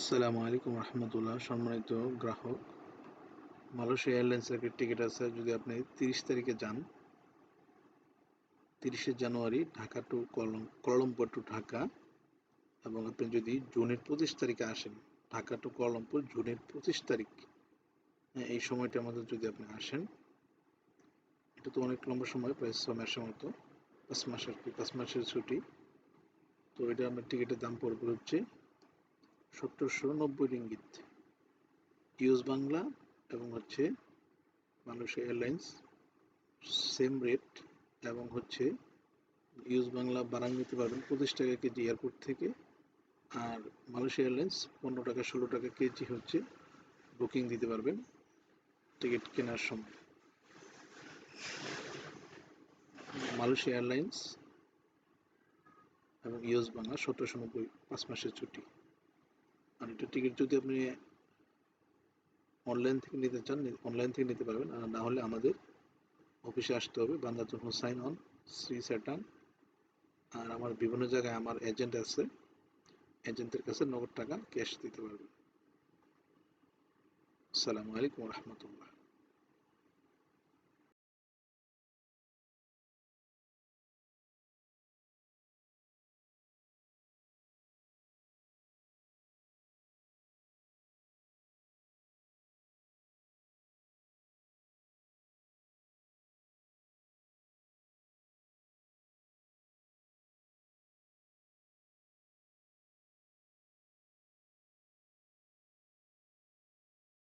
আসসালামু আলাইকুম রহমতুল্লাহ। সম্মানিত গ্রাহক, মালয়েশিয়া এয়ারলাইন্সের একটা টিকিট আছে। যদি আপনি 30 তারিখে যান, 30শে জানুয়ারি Dhaka to Kuala Lumpur to Dhaka, এবং আপনি যদি জুনের 25 তারিখে আসেন, ঢাকা টু কুয়ালালামপুর জুনের 25 তারিখ, এই সময়টার মধ্যে যদি আপনি আসেন, এটা তো অনেক লম্বা সময়, প্রায় 6 মাসের মতো, 5 মাস আর কি, 5 মাসের ছুটি। তো এটা আপনার টিকিটের দাম পড়বে হচ্ছে 1790 রিঙ্গিত ইউএস বাংলা, এবং হচ্ছে মালয়েশিয়া এয়ারলাইন্স সেম রেট। এবং হচ্ছে ইউএস বাংলা বারাং নিতে পারবেন 25 টাকা কেজি এয়ারপোর্ট থেকে, আর মালয়েশিয়া এয়ারলাইন্স 15 টাকা 16 টাকা কেজি হচ্ছে বুকিং দিতে পারবেন টিকিট কেনার সময়। মালয়েশিয়া এয়ারলাইন্স এবং ইউএস বাংলা 1790, 5 মাসের ছুটি। আর এটা টিকিট যদি আপনি অনলাইন থেকে নিতে চান, অনলাইন থেকে নিতে পারবেন, আর না হলে আমাদের অফিসে আসতে হবে, বান্দাতুল হোসাইন অন শ্রী স্যাটান। আর আমার বিভিন্ন জায়গায় আমার এজেন্ট আছে, এজেন্টের কাছে নগদ টাকা ক্যাশ দিতে পারবেন। আসসালামু আলাইকুম রহমতুল্লাহ।